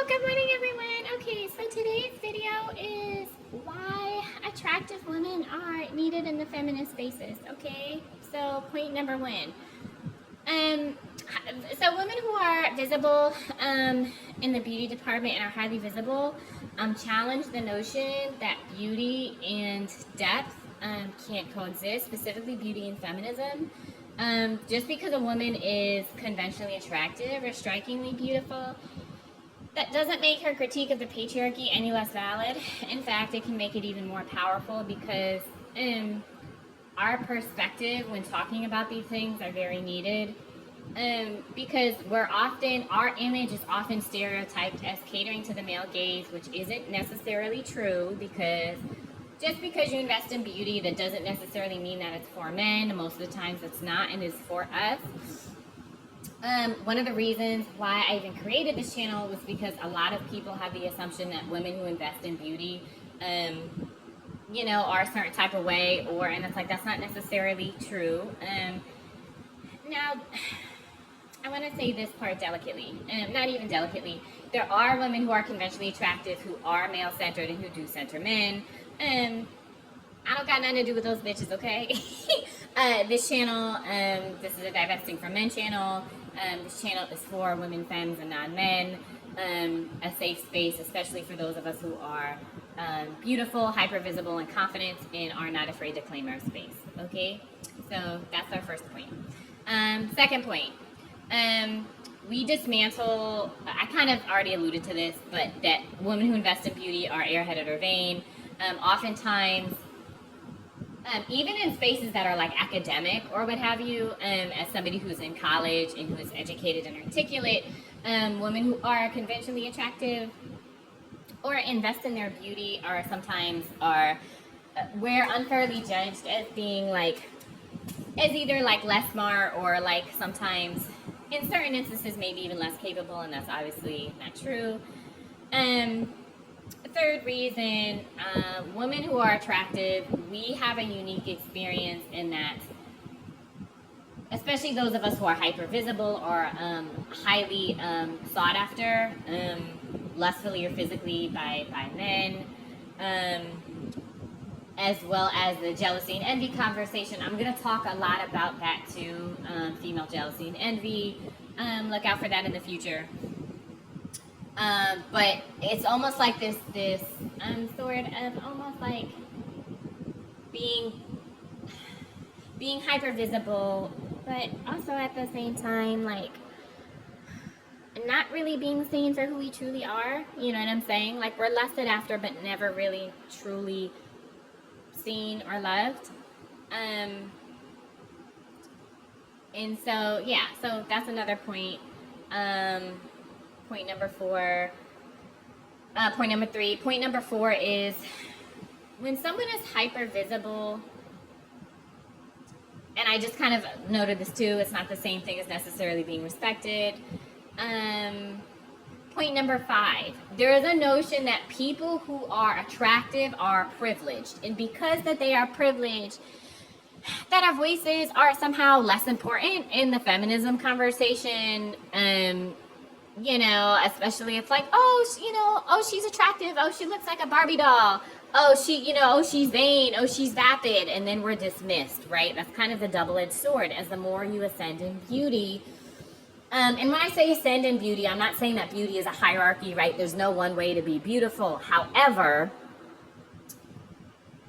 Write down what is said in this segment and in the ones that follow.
Good morning, everyone. Okay, so today's video is why attractive women are needed in the feminist spaces. Okay, so point number one. So women who are visible in the beauty department and are highly visible challenge the notion that beauty and depth can't coexist, specifically beauty and feminism. Just because a woman is conventionally attractive or strikingly beautiful, that doesn't make her critique of the patriarchy any less valid. In fact, it can make it even more powerful because our perspective when talking about these things are very needed. Because our image is often stereotyped as catering to the male gaze, which isn't necessarily true, because just because you invest in beauty, that doesn't necessarily mean that it's for men. Most of the times it's not, and it's for us. One of the reasons why I even created this channel was because a lot of people have the assumption that women who invest in beauty, are a certain type of way, and it's like, that's not necessarily true. Now, I want to say this part delicately, not even delicately. There are women who are conventionally attractive, who are male-centered, and who do center men. I don't got nothing to do with those bitches, okay? This channel, this is a Divesting from Men channel. This channel is for women, femmes, and non-men. A safe space, especially for those of us who are beautiful, hyper-visible, and confident, and are not afraid to claim our space, okay? So that's our first point. Second point. We dismantle, I kind of already alluded to this, but that women who invest in beauty are airheaded or vain. Oftentimes, even in spaces that are like academic or what have you, as somebody who's in college and who is educated and articulate, women who are conventionally attractive or invest in their beauty are sometimes we're unfairly judged as being as either less smart or sometimes in certain instances maybe even less capable, and that's obviously not true. Third reason, women who are attractive, we have a unique experience in that, especially those of us who are hyper visible or highly sought after, lustfully or physically by men, as well as the jealousy and envy conversation. I'm going to talk a lot about that too, female jealousy and envy. Look out for that in the future. But it's almost like this sort of almost like being hyper visible, but also at the same time not really being seen for who we truly are. You know what I'm saying? We're lusted after, but never really truly seen or loved. And so so that's another point. Point number 4. Point number 3. Point number 4 is when someone is hyper visible, and I just kind of noted this too, it's not the same thing as necessarily being respected. Point number 5. There is a notion that people who are attractive are privileged, and because that they are privileged, that our voices are somehow less important in the feminism conversation. Especially it's like, she's attractive, she looks like a Barbie doll, she's vain, she's vapid, and then we're dismissed, right? That's kind of the double-edged sword. As the more you ascend in beauty, and when I say ascend in beauty, I'm not saying that beauty is a hierarchy, right? There's no one way to be beautiful. However,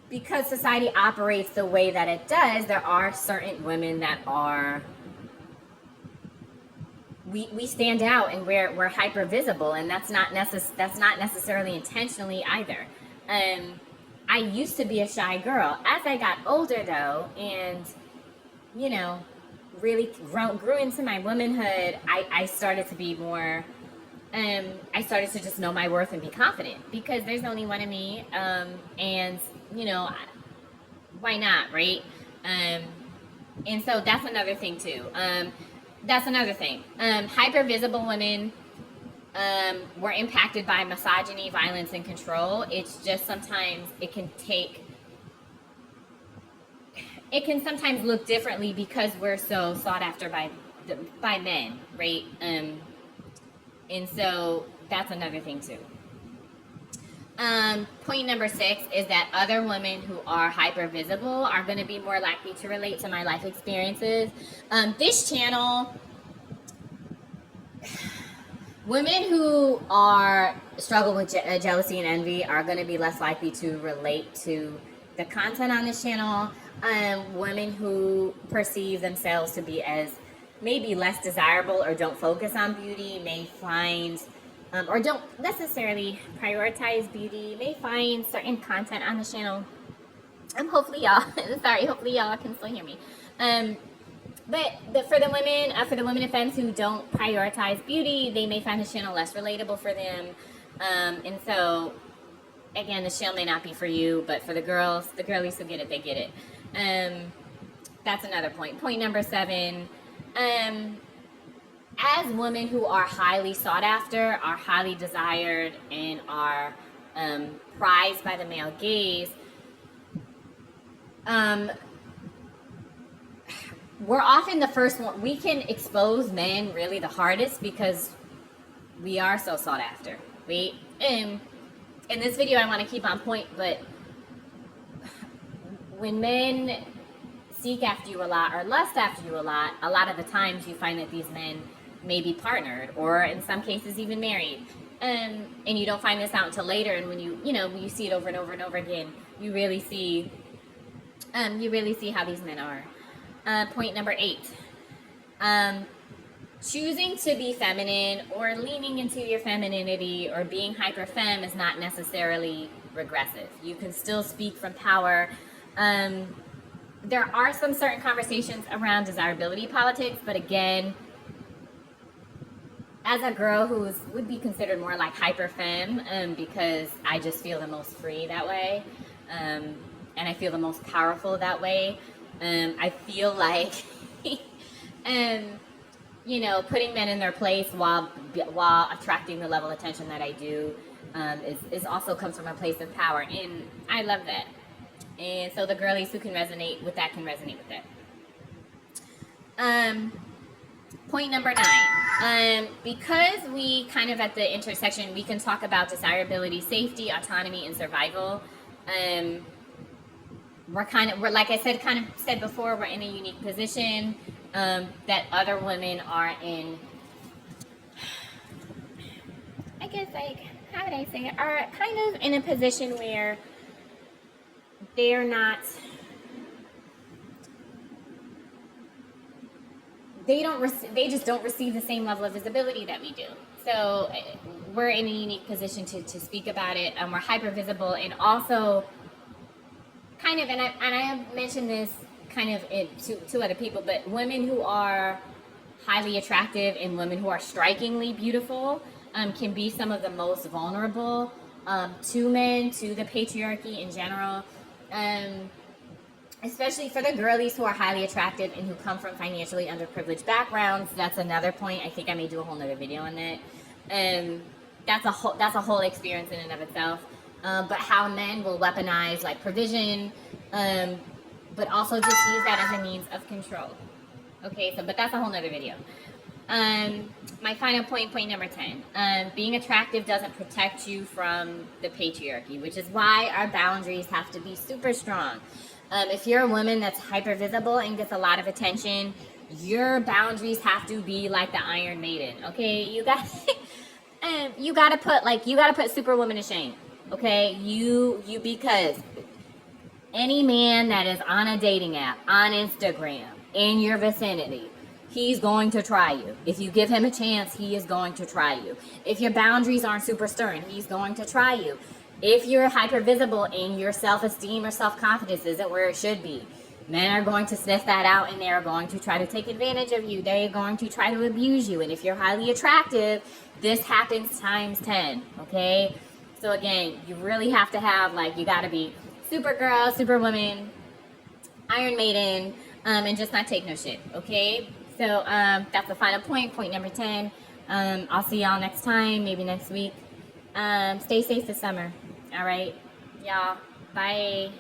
because society operates the way that it does, there are certain women that are, we stand out, and we're hyper visible, and that's not necessarily intentionally either. I used to be a shy girl. As I got older though, and really grew into my womanhood, I started to be more, I started to just know my worth and be confident, because there's only one of me, and why not, right? And so that's another thing too. Hyper visible women were impacted by misogyny, violence, and control. It's just sometimes it can sometimes look differently because we're so sought after by men, right? And so that's another thing too. Point number 6 is that other women who are hyper visible are going to be more likely to relate to my life experiences. This channel, women who struggle with jealousy and envy are going to be less likely to relate to the content on this channel. Women who perceive themselves to be as maybe less desirable or don't focus on beauty may find, or don't necessarily prioritize beauty, may find certain content on the channel. Hopefully y'all can still hear me. But for the women and femmes who don't prioritize beauty, they may find the channel less relatable for them. And so, again, the channel may not be for you, but for the girlies who get it, they get it. That's another point. Point number 7. As women who are highly sought after, are highly desired, and are prized by the male gaze, we're often the first one. We can expose men really the hardest because we are so sought after. In this video, I want to keep on point, but when men seek after you a lot or lust after you a lot of the times you find that these men may be partnered or in some cases even married. And you don't find this out until later, and when you see it over and over and over again, you really see how these men are. Point number 8. Choosing to be feminine or leaning into your femininity or being hyper femme is not necessarily regressive. You can still speak from power. There are some certain conversations around desirability politics, but again, as a girl who would be considered more like hyper femme, because I just feel the most free that way, and I feel the most powerful that way. I feel like, putting men in their place while attracting the level of attention that I do, is also comes from a place of power, and I love that. And so the girlies who can resonate with that can resonate with that. Point number 9. Because we kind of at the intersection, we can talk about desirability, safety, autonomy, and survival. We're like I said before, we're in a unique position that other women are in. I guess, how would I say it? Are kind of in a position where they're not. They just don't receive the same level of visibility that we do. So we're in a unique position to speak about it. We're hyper visible, and also kind of, and I have mentioned this kind of to other people, but women who are highly attractive and women who are strikingly beautiful can be some of the most vulnerable to men, to the patriarchy in general. Especially for the girlies who are highly attractive and who come from financially underprivileged backgrounds. That's another point. I think I may do a whole nother video on that. That's a whole experience in and of itself. But how men will weaponize like provision, but also just use that as a means of control. Okay, but that's a whole nother video. My final point number 10. Being attractive doesn't protect you from the patriarchy, which is why our boundaries have to be super strong. If you're a woman that's hyper visible and gets a lot of attention, your boundaries have to be like the Iron Maiden. Okay, you gotta put Superwoman to shame. Okay, because any man that is on a dating app, on Instagram, in your vicinity, he's going to try you. If you give him a chance, he is going to try you. If your boundaries aren't super stern, he's going to try you. If you're hyper visible and your self-esteem or self-confidence isn't where it should be, men are going to sniff that out and they're going to try to take advantage of you. They're going to try to abuse you. And if you're highly attractive, this happens times 10, okay? So again, you really have to have, you gotta be super girl, super woman, Iron Maiden, and just not take no shit, okay? So that's the final point number 10. I'll see y'all next time, maybe next week. Stay safe this summer. All right, y'all. Bye.